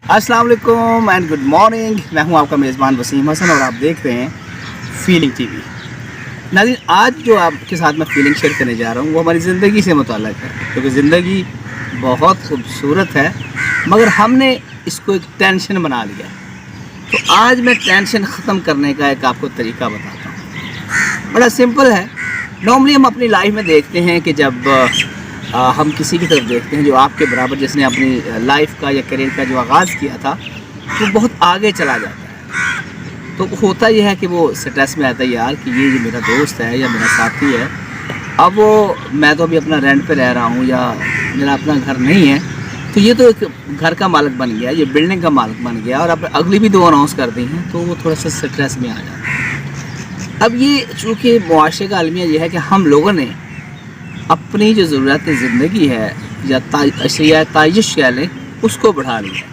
अस्सलाम वालेकुम and good morning. मैं हूं आपका मेज़बान वसीम हसन और आप देख रहे हैं फीलिंग टीवी। नाज़रीन, आज जो आपके साथ मैं फीलिंग शेयर करने जा रहा हूं वो हमारी ज़िंदगी से मुताल्लिक़ है, क्योंकि ज़िंदगी बहुत खूबसूरत है मगर हमने इसको एक टेंशन बना लिया। तो आज मैं टेंशन ख़त्म करने का एक आपको तरीका बताता हूँ। बड़ा सिंपल है। नॉर्मली हम अपनी लाइफ में देखते हैं कि जब हम किसी की तरफ देखते हैं जो आपके बराबर जिसने अपनी लाइफ का या करियर का जो आगाज़ किया था वो बहुत आगे चला जाता है, तो होता यह है कि वो स्ट्रेस में आता है यार कि ये जो मेरा दोस्त है या मेरा साथी है, अब वो मैं तो अभी अपना रेंट पे रह रहा हूँ या मेरा अपना घर नहीं है, तो ये तो एक घर का मालिक बन गया, ये बिल्डिंग का मालिक बन गया और अब अगली भी 2 अनाउंस कर दी हैं, तो वो थोड़ा सा स्ट्रेस में आ जाता है। अब ये चूँकि मुआशरे का अलमिया ये है कि हम लोगों ने अपनी जो ज़रूरत ज़िंदगी है या अशिया ताइश कह लें उसको बढ़ा लिया।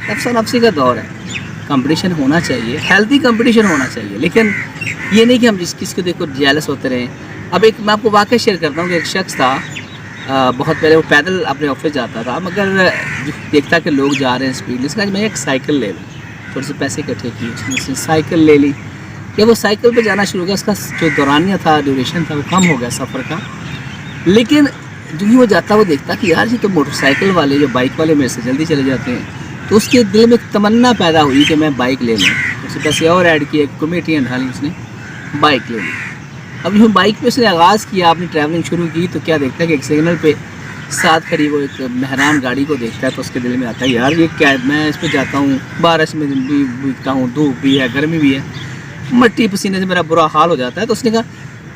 नफ्सा नफ्सी का दौर है, कंपटीशन होना चाहिए, हेल्दी कंपटीशन होना चाहिए, लेकिन ये नहीं कि हम जिस किसी को देखो जेलस होते रहें। अब एक मैं आपको वाक़या शेयर करता हूँ कि एक शख्स था, बहुत पहले वो पैदल अपने ऑफिस जाता था, मगर देखता कि लोग जा रहे हैं स्पीड, इसका मैं एक साइकिल ले लूँ, थोड़े से पैसे इकट्ठे किए, उसने साइकिल ले ली। या वो साइकिल पर जाना शुरू हो गया, उसका जो दौरानिया था, ड्यूरेशन था, वो कम हो गया सफ़र का। लेकिन जो ही वो जाता वो देखता कि यार ये तो मोटरसाइकिल वाले जो बाइक वाले मेरे से जल्दी चले जाते हैं, तो उसके दिल में एक तमन्ना पैदा हुई कि मैं बाइक ले लूँ। उससे पैसे और ऐड किए, कमेटियाँ ढाली, उसने बाइक ले ली। अब यूँ बाइक पे उसने आगाज़ किया, अपनी ट्रैवलिंग शुरू की, तो क्या देखता है कि एक सिग्नल पे साथ खड़ी वो एक मेहरान गाड़ी को देखता है, तो उसके दिल में आता है यार ये क्या है, मैं इस पर जाता हूँ, बारिश में भी भीगता हूँ, धूप भी है, गर्मी भी है, मट्टी पसीने से मेरा बुरा हाल हो जाता है। तो उसने कहा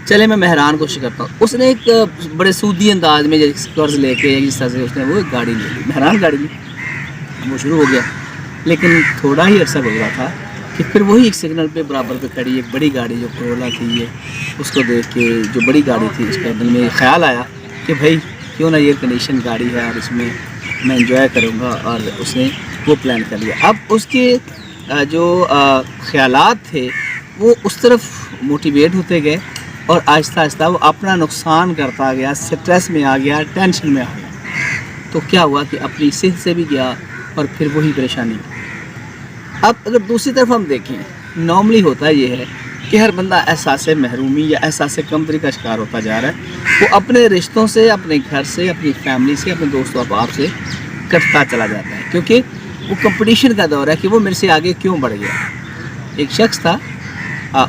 चले मैं मेहरान कोशिश करता हूँ। उसने एक बड़े सूदी अंदाज में कर्ज लेके जिस तरह से उसने वो एक गाड़ी ले ली, मेहरान गाड़ी ली, वो शुरू हो गया। लेकिन थोड़ा ही अर्सा गुजरा था कि फिर वही एक सिग्नल पे बराबर पे खड़ी एक बड़ी गाड़ी जो कोरोला थी, ये उसको देख के जो बड़ी गाड़ी थी उसके दिल में ख्याल आया कि भाई क्यों ना एयर कंडीशन गाड़ी है और इसमें मैं इंजॉय करूँगा, और उसने वो प्लान कर लिया। अब उसके जो ख्यालात थे वो उस तरफ मोटिवेट होते गए और आहिस्ता आहिस्ता वो अपना नुकसान करता गया, स्ट्रेस में आ गया, टेंशन में आ गया। तो क्या हुआ कि अपनी सेहत से भी गया और फिर वही परेशानी। अब अगर दूसरी तरफ हम देखें, नॉर्मली होता ये है कि हर बंदा एहसास महरूमी या एहसास कमतरी का शिकार होता जा रहा है। वो अपने रिश्तों से, अपने घर से, अपनी फैमिली से, अपने दोस्तों अहबाब से कटता चला जाता है, क्योंकि वो कंपटीशन का दौर है कि वो मेरे से आगे क्यों बढ़ गया। एक शख्स था,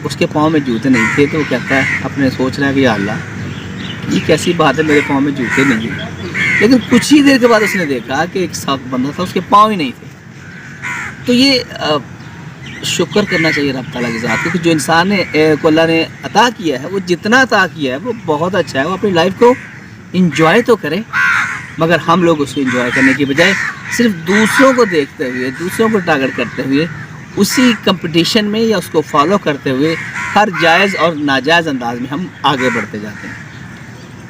उसके पाँव में जूते नहीं थे, तो वो कहता है, अपने सोच रहा है कि या अल्लाह ये कैसी बात है, मेरे पाँव में जूते नहीं हैं। लेकिन कुछ ही देर के बाद उसने देखा कि एक साथ बंदा था, उसके पाँव ही नहीं थे। तो ये शुक्र करना चाहिए रब ताला के साथ, क्योंकि जो इंसान ने को अल्लाह ने अता किया है, वो जितना अता किया है वो बहुत अच्छा है। वो अपनी लाइफ को इंजॉय तो करे, मगर हम लोग उसको इंजॉय करने की बजाय सिर्फ दूसरों को देखते हुए, दूसरों को टारगेट करते हुए, उसी कंपटीशन में या उसको फॉलो करते हुए हर जायज़ और नाजायज़ अंदाज में हम आगे बढ़ते जाते हैं।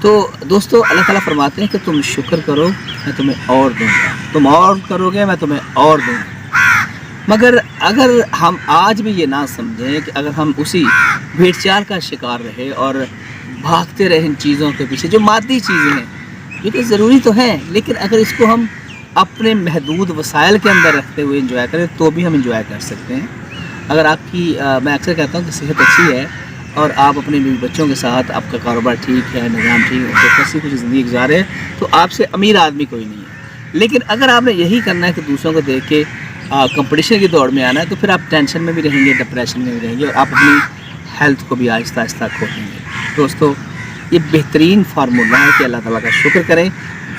तो दोस्तों, अल्लाह ताला फरमाते हैं कि तुम शुक्र करो मैं तुम्हें और दूँगा, तुम और करोगे मैं तुम्हें और दूँगा। मगर अगर हम आज भी ये ना समझें कि अगर हम उसी भेड़चाल का शिकार रहे और भागते रहे इन चीज़ों के पीछे, जो मादी चीज़ें हैं, ये तो ज़रूरी तो हैं, लेकिन अगर इसको हम अपने महदूद वसाइल के अंदर रखते हुए इंजॉय करें तो भी हम इंजॉय कर सकते हैं। अगर आपकी मैं अक्सर कहता हूँ कि सेहत अच्छी है और आप अपने बीवी बच्चों के साथ, आपका कारोबार ठीक है, निज़ाम ठीक है, तो कैसी कुछ ज़िंदगी गुजारे, तो आपसे अमीर आदमी कोई नहीं है। लेकिन अगर आपने यही करना है कि दूसरों को देख के कंपटीशन की दौड़ में आना है, तो फिर आप टेंशन में भी रहेंगे, डिप्रेशन में भी रहेंगे और आप अपनी हेल्थ को भी आहिस्ता आहिस्ता खो देंगे। दोस्तों, ये बेहतरीन फार्मूला है कि अल्लाह ताला का शुक्र करें,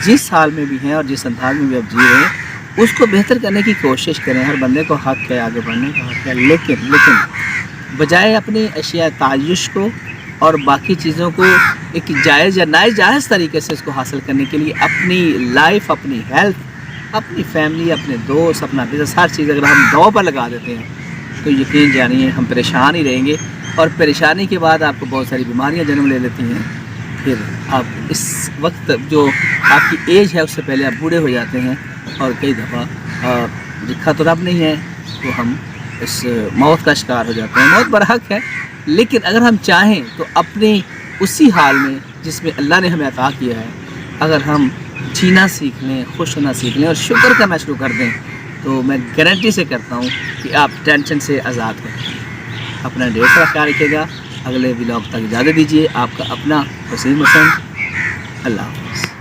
जिस हाल में भी हैं और जिस अंदाज में भी आप जी रहे हैं उसको बेहतर करने की कोशिश करें। हर बंदे को हक़ है आगे बढ़ने का, हक़ है, लेकिन बजाय अपनी अशिया तायुश को और बाकी चीज़ों को एक जायज़ या नाजायज़ तरीके से इसको हासिल करने के लिए अपनी लाइफ, अपनी हेल्थ, अपनी फैमिली, अपने दोस्त, अपना बिज़नेस, हर चीज़ अगर हम दांव पर लगा देते हैं तो यकीन जानिए हम परेशान ही रहेंगे और परेशानी के बाद आपको बहुत सारी बीमारियाँ जन्म ले लेती हैं। फिर आप इस वक्त जो आपकी एज है उससे पहले आप बूढ़े हो जाते हैं और कई दफ़ा लिखा तो रब नहीं है तो हम इस मौत का शिकार हो जाते हैं। मौत बरहक है, लेकिन अगर हम चाहें तो अपनी उसी हाल में जिसमें अल्लाह ने हमें अता किया है, अगर हम जीना सीख लें, खुश होना सीख लें और शुक्र करना शुरू कर दें تو میں گارنٹی سے کرتا ہوں کہ آپ ٹینشن سے آزاد ہیں. اپنا ڈھیر سارا خیال رکھیے گا. اگلے ولاگ تک اجازت دیجیے. آپ کا اپنا وسیم حسن. اللہ حافظ.